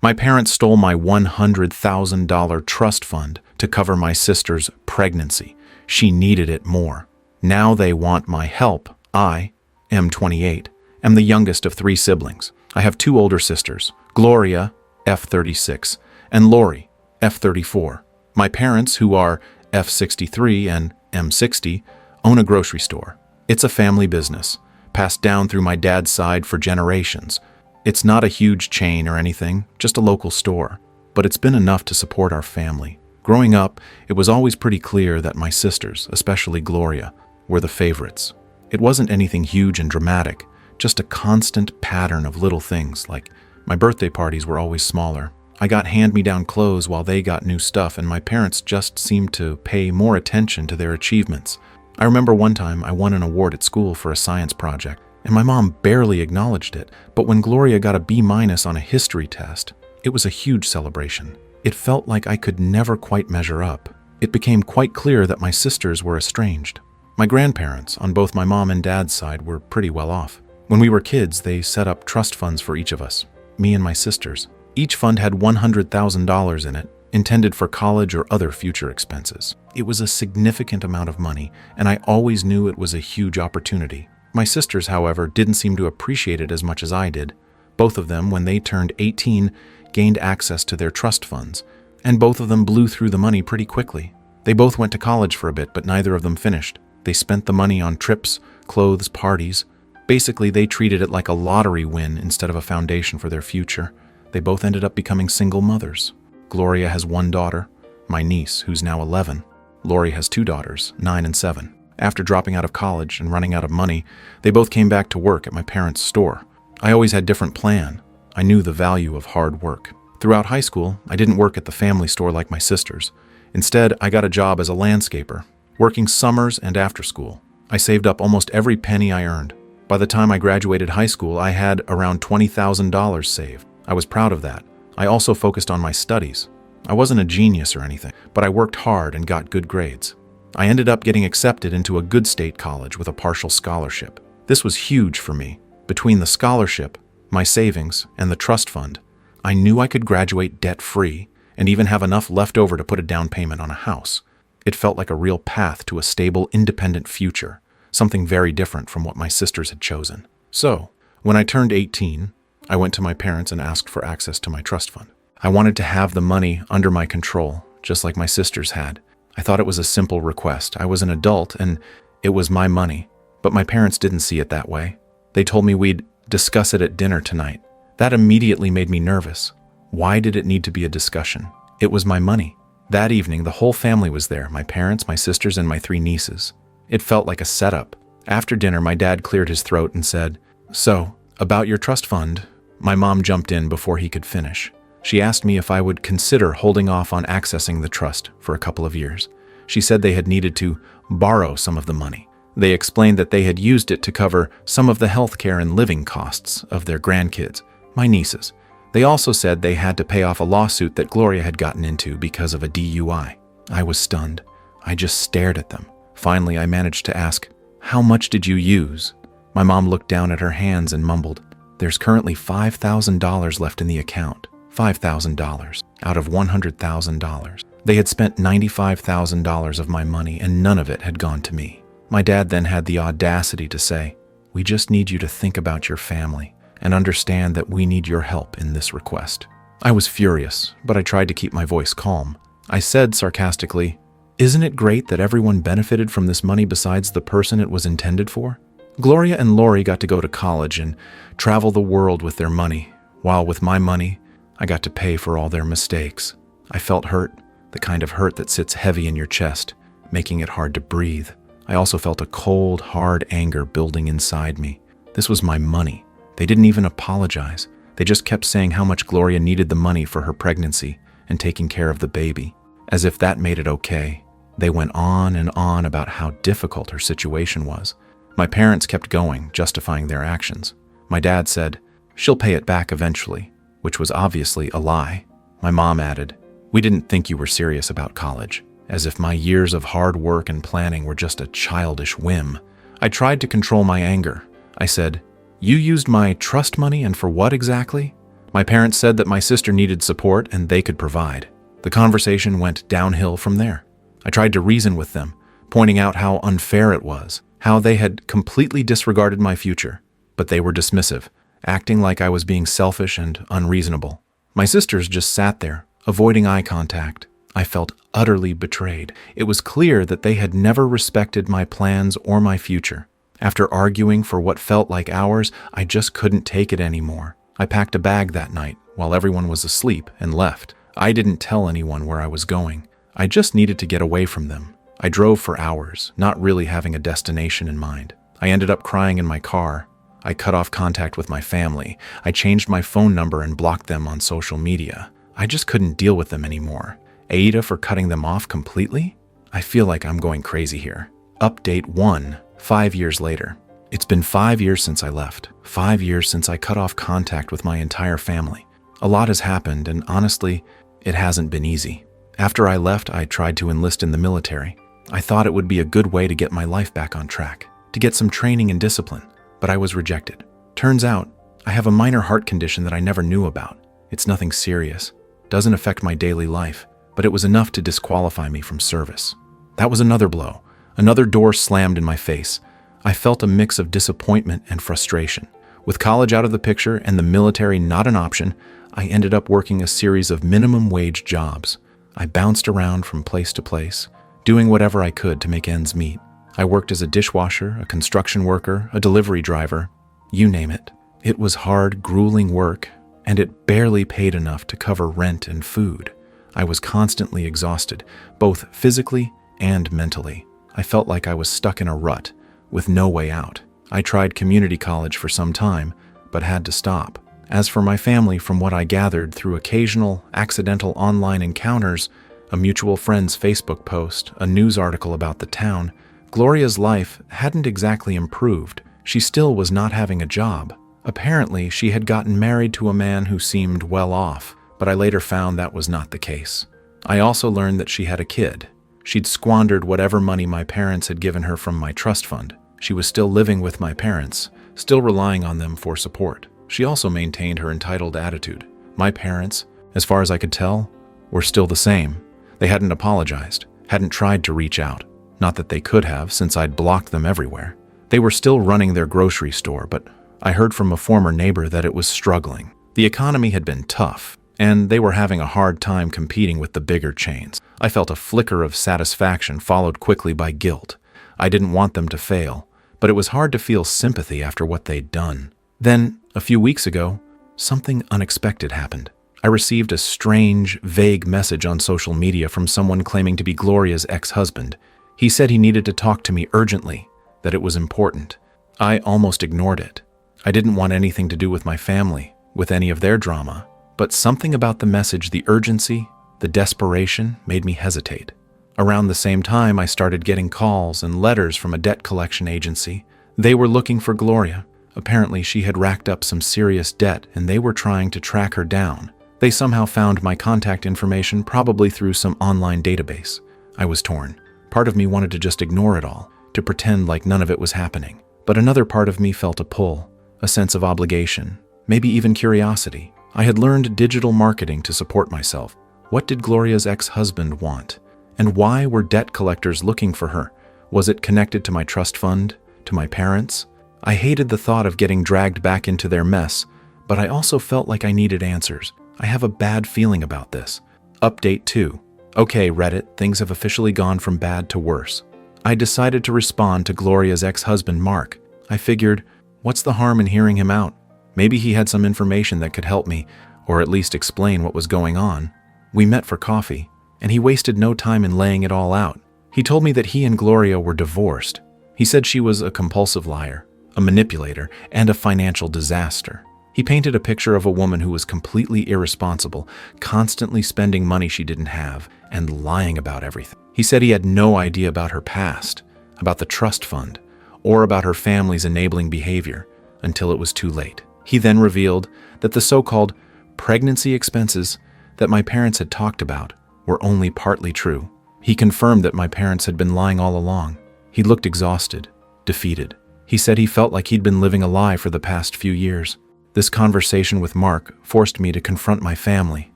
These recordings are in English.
My parents stole my $100,000 trust fund to cover my sister's pregnancy. She needed it more. Now they want my help. I am 28, am the youngest of 3 siblings. I have 2 older sisters, Gloria, F36, and Lori, F34. My parents, who are F63 and M60, own a grocery store. It's a family business, passed down through my dad's side for generations. It's not a huge chain or anything, just a local store, but it's been enough to support our family. Growing up, it was always pretty clear that my sisters, especially Gloria, were the favorites. It wasn't anything huge and dramatic, just a constant pattern of little things, like my birthday parties were always smaller. I got hand-me-down clothes while they got new stuff, and my parents just seemed to pay more attention to their achievements. I remember one time I won an award at school for a science project, and my mom barely acknowledged it, but when Gloria got a B- on a history test, it was a huge celebration. It felt like I could never quite measure up. It became quite clear that my sisters were estranged. My grandparents, on both my mom and dad's side, were pretty well off. When we were kids, they set up trust funds for each of us, me and my sisters. Each fund had $100,000 in it, intended for college or other future expenses. It was a significant amount of money, and I always knew it was a huge opportunity. My sisters, however, didn't seem to appreciate it as much as I did. Both of them, when they turned 18, gained access to their trust funds, and both of them blew through the money pretty quickly. They both went to college for a bit, but neither of them finished. They spent the money on trips, clothes, parties. Basically, they treated it like a lottery win instead of a foundation for their future. They both ended up becoming single mothers. Gloria has 1 daughter, my niece, who's now 11. Lori has 2 daughters, 9 and 7. After dropping out of college and running out of money, they both came back to work at my parents' store. I always had a different plan. I knew the value of hard work. Throughout high school, I didn't work at the family store like my sisters. Instead, I got a job as a landscaper, working summers and after school. I saved up almost every penny I earned. By the time I graduated high school, I had around $20,000 saved. I was proud of that. I also focused on my studies. I wasn't a genius or anything, but I worked hard and got good grades. I ended up getting accepted into a good state college with a partial scholarship. This was huge for me. Between the scholarship, my savings, and the trust fund, I knew I could graduate debt-free and even have enough left over to put a down payment on a house. It felt like a real path to a stable, independent future, something very different from what my sisters had chosen. So, when I turned 18, I went to my parents and asked for access to my trust fund. I wanted to have the money under my control, just like my sisters had. I thought it was a simple request. I was an adult, and it was my money. But my parents didn't see it that way. They told me we'd discuss it at dinner tonight. That immediately made me nervous. Why did it need to be a discussion? It was my money. That evening, the whole family was there, my parents, my sisters, and my 3 nieces. It felt like a setup. After dinner, my dad cleared his throat and said, "So, about your trust fund." My mom jumped in before he could finish. She asked me if I would consider holding off on accessing the trust for a couple of years. She said they had needed to borrow some of the money. They explained that they had used it to cover some of the health care and living costs of their grandkids, my nieces. They also said they had to pay off a lawsuit that Gloria had gotten into because of a DUI. I was stunned. I just stared at them. Finally, I managed to ask, "How much did you use?" My mom looked down at her hands and mumbled, "There's currently $5,000 left in the account. $5,000 out of $100,000. They had spent $95,000 of my money, and none of it had gone to me. My dad then had the audacity to say, "We just need you to think about your family and understand that we need your help in this request." I was furious, but I tried to keep my voice calm. I said sarcastically, "Isn't it great that everyone benefited from this money besides the person it was intended for?" Gloria and Lori got to go to college and travel the world with their money, while with my money, I got to pay for all their mistakes. I felt hurt, the kind of hurt that sits heavy in your chest, making it hard to breathe. I also felt a cold, hard anger building inside me. This was my money. They didn't even apologize. They just kept saying how much Gloria needed the money for her pregnancy and taking care of the baby, as if that made it okay. They went on and on about how difficult her situation was. My parents kept going, justifying their actions. My dad said, "She'll pay it back eventually," which was obviously a lie. My mom added, "We didn't think you were serious about college," as if my years of hard work and planning were just a childish whim. I tried to control my anger. I said, "You used my trust money, and for what exactly?" My parents said that my sister needed support and they could provide. The conversation went downhill from there. I tried to reason with them, pointing out how unfair it was, how they had completely disregarded my future, but they were dismissive, acting like I was being selfish and unreasonable. My sisters just sat there, avoiding eye contact. I felt utterly betrayed. It was clear that they had never respected my plans or my future. After arguing for what felt like hours, I just couldn't take it anymore. I packed a bag that night while everyone was asleep and left. I didn't tell anyone where I was going. I just needed to get away from them. I drove for hours, not really having a destination in mind. I ended up crying in my car. I cut off contact with my family. I changed my phone number and blocked them on social media. I just couldn't deal with them anymore. Aida for cutting them off completely? I feel like I'm going crazy here. Update 1, 5 years later. It's been 5 years since I left. 5 years since I cut off contact with my entire family. A lot has happened, and honestly, it hasn't been easy. After I left, I tried to enlist in the military. I thought it would be a good way to get my life back on track, to get some training and discipline, but I was rejected. Turns out, I have a minor heart condition that I never knew about. It's nothing serious, doesn't affect my daily life, but it was enough to disqualify me from service. That was another blow. Another door slammed in my face. I felt a mix of disappointment and frustration. With college out of the picture and the military not an option, I ended up working a series of minimum wage jobs. I bounced around from place to place, doing whatever I could to make ends meet. I worked as a dishwasher, a construction worker, a delivery driver, you name it. It was hard, grueling work, and it barely paid enough to cover rent and food. I was constantly exhausted, both physically and mentally. I felt like I was stuck in a rut, with no way out. I tried community college for some time, but had to stop. As for my family, from what I gathered through occasional, accidental online encounters, a mutual friend's Facebook post, a news article about the town, Gloria's life hadn't exactly improved. She still was not having a job. Apparently, she had gotten married to a man who seemed well off, but I later found that was not the case. I also learned that she had a kid. She'd squandered whatever money my parents had given her from my trust fund. She was still living with my parents, still relying on them for support. She also maintained her entitled attitude. My parents, as far as I could tell, were still the same. They hadn't apologized, hadn't tried to reach out. Not that they could have, since I'd blocked them everywhere. They were still running their grocery store, but I heard from a former neighbor that it was struggling. The economy had been tough, and they were having a hard time competing with the bigger chains. I felt a flicker of satisfaction followed quickly by guilt. I didn't want them to fail, but it was hard to feel sympathy after what they'd done. Then, a few weeks ago, something unexpected happened. I received a strange, vague message on social media from someone claiming to be Gloria's ex-husband. He said he needed to talk to me urgently, that it was important. I almost ignored it. I didn't want anything to do with my family, with any of their drama. But something about the message, the urgency, the desperation, made me hesitate. Around the same time, I started getting calls and letters from a debt collection agency. They were looking for Gloria. Apparently, she had racked up some serious debt, and they were trying to track her down. They somehow found my contact information, probably through some online database. I was torn. Part of me wanted to just ignore it all, to pretend like none of it was happening. But another part of me felt a pull, a sense of obligation, maybe even curiosity. I had learned digital marketing to support myself. What did Gloria's ex-husband want? And why were debt collectors looking for her? Was it connected to my trust fund? To my parents? I hated the thought of getting dragged back into their mess, but I also felt like I needed answers. I have a bad feeling about this. Update 2. Okay, Reddit, things have officially gone from bad to worse. I decided to respond to Gloria's ex-husband, Mark. I figured, what's the harm in hearing him out? Maybe he had some information that could help me, or at least explain what was going on. We met for coffee, and he wasted no time in laying it all out. He told me that he and Gloria were divorced. He said she was a compulsive liar, a manipulator, and a financial disaster. He painted a picture of a woman who was completely irresponsible, constantly spending money she didn't have, and lying about everything. He said he had no idea about her past, about the trust fund, or about her family's enabling behavior, until it was too late. He then revealed that the so-called pregnancy expenses that my parents had talked about were only partly true. He confirmed that my parents had been lying all along. He looked exhausted, defeated. He said he felt like he'd been living a lie for the past few years. This conversation with Mark forced me to confront my family.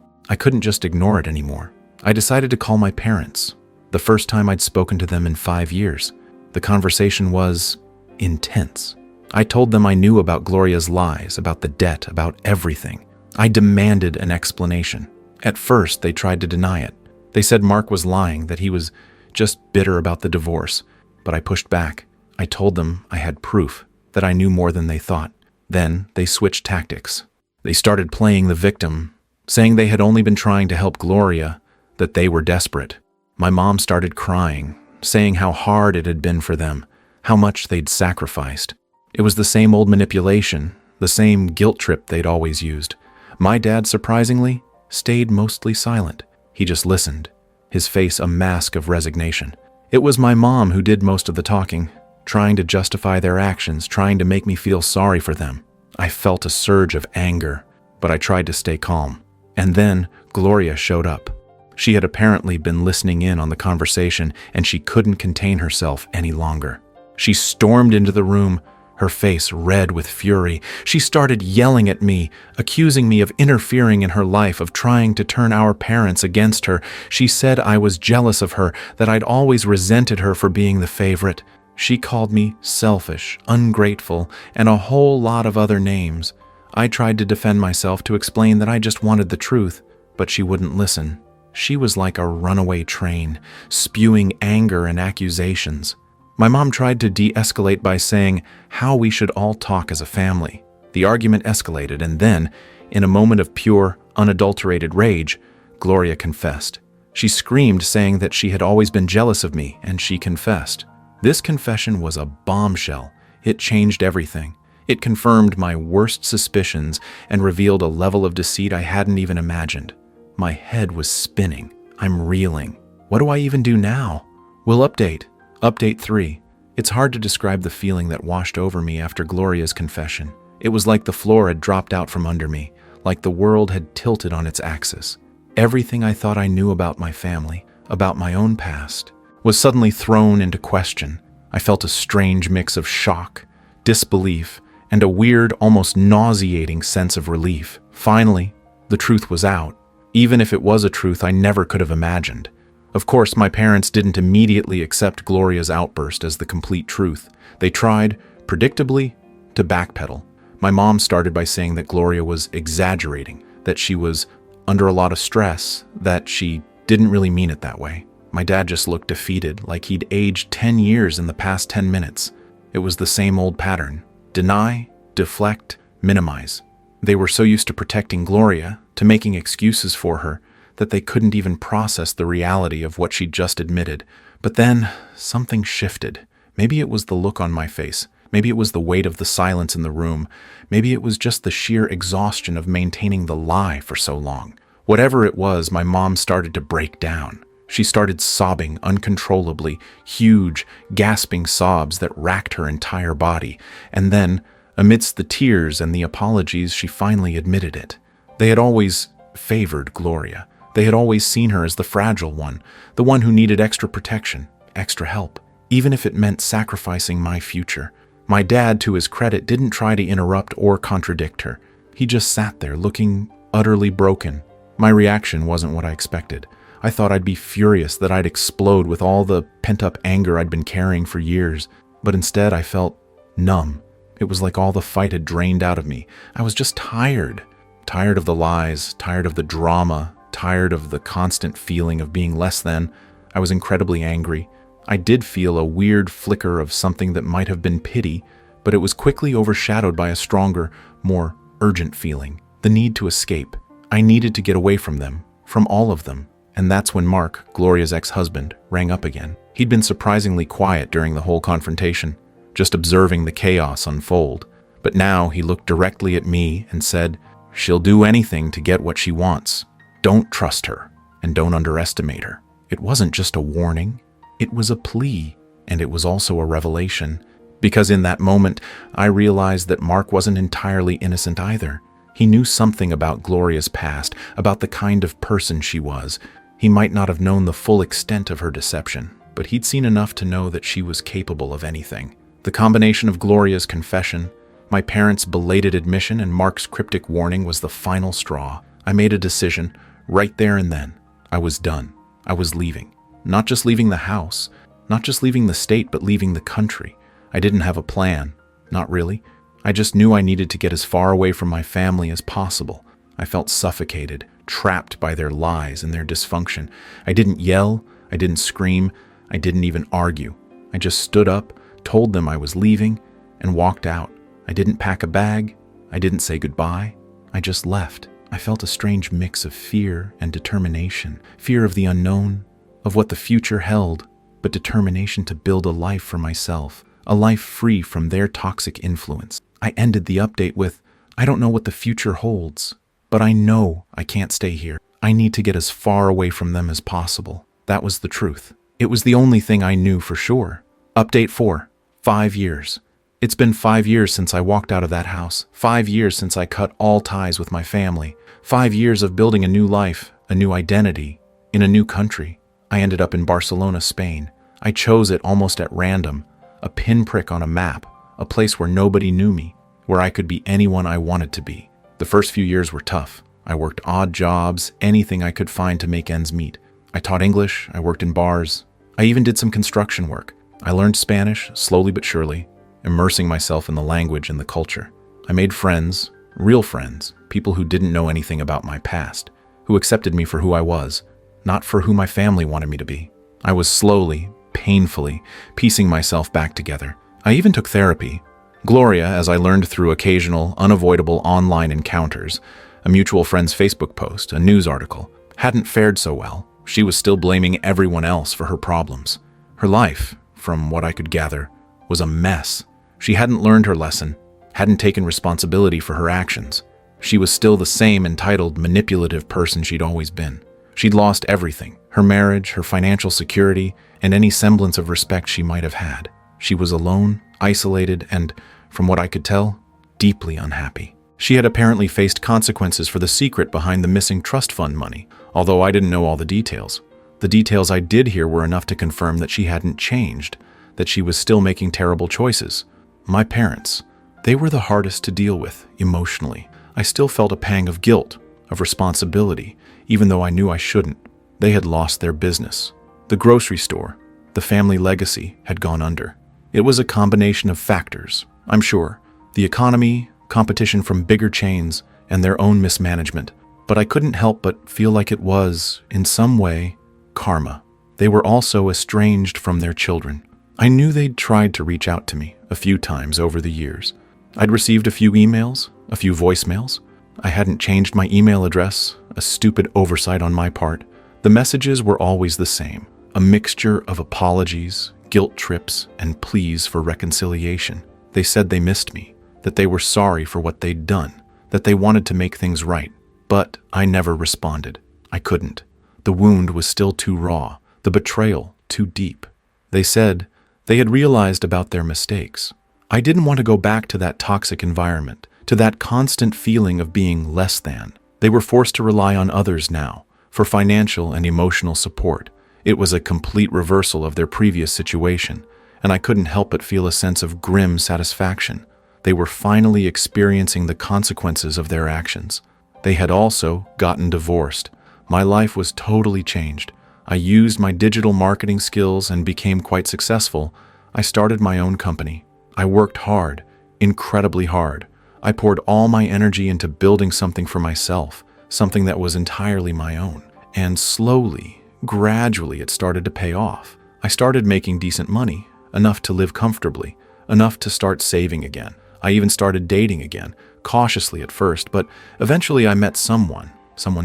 I couldn't just ignore it anymore. I decided to call my parents. The first time I'd spoken to them in 5 years. The conversation was intense. I told them I knew about Gloria's lies, about the debt, about everything. I demanded an explanation. At first, they tried to deny it. They said Mark was lying, that he was just bitter about the divorce. But I pushed back. I told them I had proof, that I knew more than they thought. Then they switched tactics. They started playing the victim, saying they had only been trying to help Gloria, that they were desperate. My mom started crying, saying how hard it had been for them, how much they'd sacrificed. It was the same old manipulation, the same guilt trip they'd always used. My dad, surprisingly, stayed mostly silent. He just listened, his face a mask of resignation. It was my mom who did most of the talking, trying to justify their actions, trying to make me feel sorry for them. I felt a surge of anger, but I tried to stay calm. And then Gloria showed up. She had apparently been listening in on the conversation, and she couldn't contain herself any longer. She stormed into the room, her face red with fury. She started yelling at me, accusing me of interfering in her life, of trying to turn our parents against her. She said I was jealous of her, that I'd always resented her for being the favorite. She called me selfish, ungrateful, and a whole lot of other names. I tried to defend myself, to explain that I just wanted the truth, but she wouldn't listen. She was like a runaway train, spewing anger and accusations. My mom tried to de-escalate by saying how we should all talk as a family. The argument escalated, and then, in a moment of pure, unadulterated rage, Gloria confessed. She screamed, saying that she had always been jealous of me, and she confessed. This confession was a bombshell. It changed everything. It confirmed my worst suspicions and revealed a level of deceit I hadn't even imagined. My head was spinning. I'm reeling. What do I even do now? We'll update. Update 3. It's hard to describe the feeling that washed over me after Gloria's confession. It was like the floor had dropped out from under me, like the world had tilted on its axis. Everything I thought I knew about my family, about my own past, was suddenly thrown into question. I felt a strange mix of shock, disbelief, and a weird, almost nauseating sense of relief. Finally, the truth was out, even if it was a truth I never could have imagined. Of course, my parents didn't immediately accept Gloria's outburst as the complete truth. They tried, predictably, to backpedal. My mom started by saying that Gloria was exaggerating, that she was under a lot of stress, that she didn't really mean it that way. My dad just looked defeated, like he'd aged 10 years in the past 10 minutes. It was the same old pattern. Deny, deflect, minimize. They were so used to protecting Gloria, to making excuses for her, that they couldn't even process the reality of what she'd just admitted. But then, something shifted. Maybe it was the look on my face. Maybe it was the weight of the silence in the room. Maybe it was just the sheer exhaustion of maintaining the lie for so long. Whatever it was, my mom started to break down. She started sobbing uncontrollably, huge, gasping sobs that racked her entire body. And then, amidst the tears and the apologies, she finally admitted it. They had always favored Gloria. They had always seen her as the fragile one, the one who needed extra protection, extra help, even if it meant sacrificing my future. My dad, to his credit, didn't try to interrupt or contradict her. He just sat there, looking utterly broken. My reaction wasn't what I expected. I thought I'd be furious, that I'd explode with all the pent-up anger I'd been carrying for years. But instead, I felt numb. It was like all the fight had drained out of me. I was just tired. Tired of the lies, tired of the drama, tired of the constant feeling of being less than. I was incredibly angry. I did feel a weird flicker of something that might have been pity, but it was quickly overshadowed by a stronger, more urgent feeling. The need to escape. I needed to get away from them, from all of them. And that's when Mark, Gloria's ex-husband, rang up again. He'd been surprisingly quiet during the whole confrontation, just observing the chaos unfold. But now he looked directly at me and said, "She'll do anything to get what she wants. Don't trust her, and don't underestimate her." It wasn't just a warning. It was a plea, and it was also a revelation. Because in that moment, I realized that Mark wasn't entirely innocent either. He knew something about Gloria's past, about the kind of person she was. He might not have known the full extent of her deception, but he'd seen enough to know that she was capable of anything. The combination of Gloria's confession, My parents' belated admission and Mark's cryptic warning was the final straw. I made a decision right there and then. I was done. I was leaving. Not just leaving the house, not just leaving the state, but leaving the country. I didn't have a plan. Not really. I just knew I needed to get as far away from my family as possible. I felt suffocated, trapped by their lies and their dysfunction. I didn't yell. I didn't scream. I didn't even argue. I just stood up, told them I was leaving, and walked out. I didn't pack a bag. I didn't say goodbye. I just left. I felt a strange mix of fear and determination. Fear of the unknown, of what the future held, but determination to build a life for myself, a life free from their toxic influence. I ended the update with, I don't know what the future holds, but I know I can't stay here. I need to get as far away from them as possible. That was the truth. It was the only thing I knew for sure. Update 4. 5 years. It's been 5 years since I walked out of that house. 5 years since I cut all ties with my family. 5 years of building a new life, a new identity, in a new country. I ended up in Barcelona, Spain. I chose it almost at random, a pinprick on a map, a place where nobody knew me, where I could be anyone I wanted to be. The first few years were tough. I worked odd jobs, anything I could find to make ends meet. I taught English, I worked in bars. I even did some construction work. I learned Spanish, slowly but surely, immersing myself in the language and the culture. I made friends, real friends, people who didn't know anything about my past, who accepted me for who I was, not for who my family wanted me to be. I was slowly, painfully, piecing myself back together. I even took therapy. Gloria, as I learned through occasional, unavoidable online encounters, a mutual friend's Facebook post, a news article, hadn't fared so well. She was still blaming everyone else for her problems. Her life, from what I could gather, was a mess. She hadn't learned her lesson, hadn't taken responsibility for her actions. She was still the same entitled, manipulative person she'd always been. She'd lost everything, her marriage, her financial security, and any semblance of respect she might have had. She was alone, isolated, and, from what I could tell, deeply unhappy. She had apparently faced consequences for the secret behind the missing trust fund money, although I didn't know all the details. The details I did hear were enough to confirm that she hadn't changed, that she was still making terrible choices. My parents, they were the hardest to deal with, emotionally. I still felt a pang of guilt, of responsibility, even though I knew I shouldn't. They had lost their business. The grocery store, the family legacy, had gone under. It was a combination of factors, I'm sure. The economy, competition from bigger chains, and their own mismanagement. But I couldn't help but feel like it was, in some way, karma. They were also estranged from their children. I knew they'd tried to reach out to me a few times over the years. I'd received a few emails, a few voicemails. I hadn't changed my email address, a stupid oversight on my part. The messages were always the same, a mixture of apologies, guilt trips, and pleas for reconciliation. They said they missed me, that they were sorry for what they'd done, that they wanted to make things right. But I never responded. I couldn't. The wound was still too raw, the betrayal too deep. They said they had realized about their mistakes. I didn't want to go back to that toxic environment, to that constant feeling of being less than. They were forced to rely on others now, for financial and emotional support. It was a complete reversal of their previous situation, and I couldn't help but feel a sense of grim satisfaction. They were finally experiencing the consequences of their actions. They had also gotten divorced. My life was totally changed. I used my digital marketing skills and became quite successful. I started my own company. I worked hard, incredibly hard. I poured all my energy into building something for myself, something that was entirely my own. And slowly, gradually, it started to pay off. I started making decent money, enough to live comfortably, enough to start saving again. I even started dating again, cautiously at first, but eventually I met someone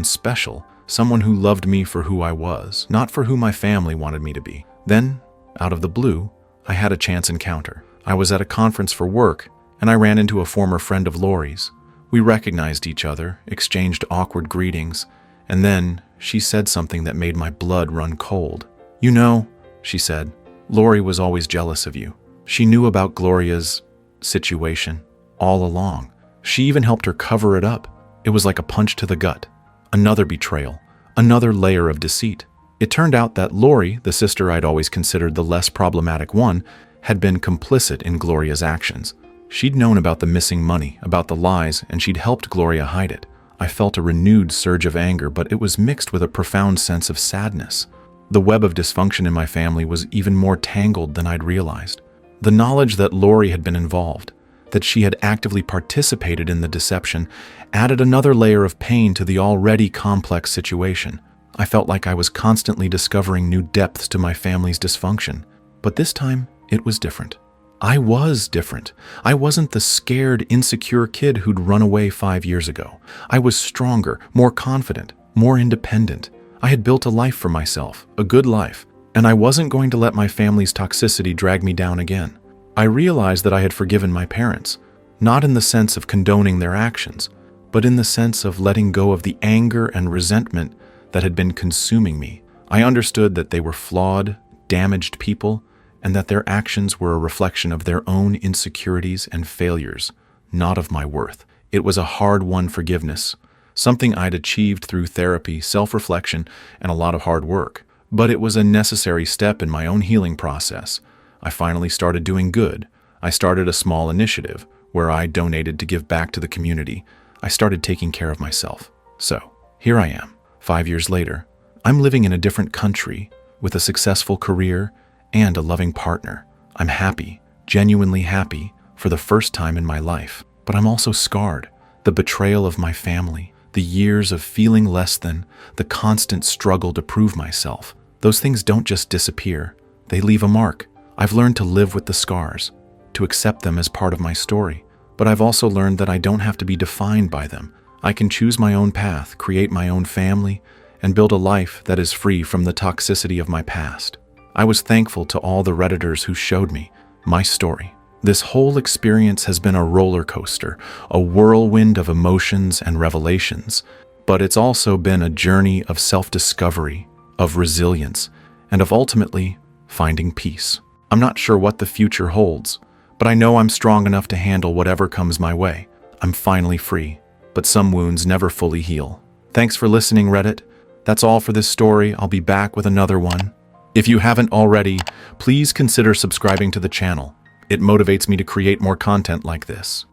special, someone who loved me for who I was, not for who my family wanted me to be. Then, out of the blue, I had a chance encounter. I was at a conference for work, and I ran into a former friend of Lori's. We recognized each other, exchanged awkward greetings, and then she said something that made my blood run cold. "You know," she said, "Lori was always jealous of you. She knew about Gloria's situation all along. She even helped her cover it up. It was like a punch to the gut. Another betrayal, another layer of deceit. It turned out that Lori, the sister I'd always considered the less problematic one, had been complicit in Gloria's actions. She'd known about the missing money, about the lies, and she'd helped Gloria hide it. I felt a renewed surge of anger, but it was mixed with a profound sense of sadness. The web of dysfunction in my family was even more tangled than I'd realized. The knowledge that Lori had been involved, that she had actively participated in the deception, added another layer of pain to the already complex situation. I felt like I was constantly discovering new depths to my family's dysfunction. But this time, it was different. I was different. I wasn't the scared, insecure kid who'd run away 5 years ago. I was stronger, more confident, more independent. I had built a life for myself, a good life, and I wasn't going to let my family's toxicity drag me down again. I realized that I had forgiven my parents, not in the sense of condoning their actions, but in the sense of letting go of the anger and resentment that had been consuming me. I understood that they were flawed, damaged people, and that their actions were a reflection of their own insecurities and failures, not of my worth. It was a hard-won forgiveness, something I'd achieved through therapy, self-reflection, and a lot of hard work. But it was a necessary step in my own healing process. I finally started doing good. I started a small initiative where I donated to give back to the community. I started taking care of myself. So, here I am, 5 years later. I'm living in a different country with a successful career and a loving partner. I'm happy, genuinely happy, for the first time in my life. But I'm also scarred. The betrayal of my family, the years of feeling less than, the constant struggle to prove myself. Those things don't just disappear. They leave a mark. I've learned to live with the scars, to accept them as part of my story. But I've also learned that I don't have to be defined by them. I can choose my own path, create my own family, and build a life that is free from the toxicity of my past. I was thankful to all the Redditors who showed me my story. This whole experience has been a roller coaster, a whirlwind of emotions and revelations, but it's also been a journey of self-discovery, of resilience, and of ultimately finding peace. I'm not sure what the future holds, but I know I'm strong enough to handle whatever comes my way. I'm finally free, but some wounds never fully heal. Thanks for listening, Reddit. That's all for this story. I'll be back with another one. If you haven't already, please consider subscribing to the channel. It motivates me to create more content like this.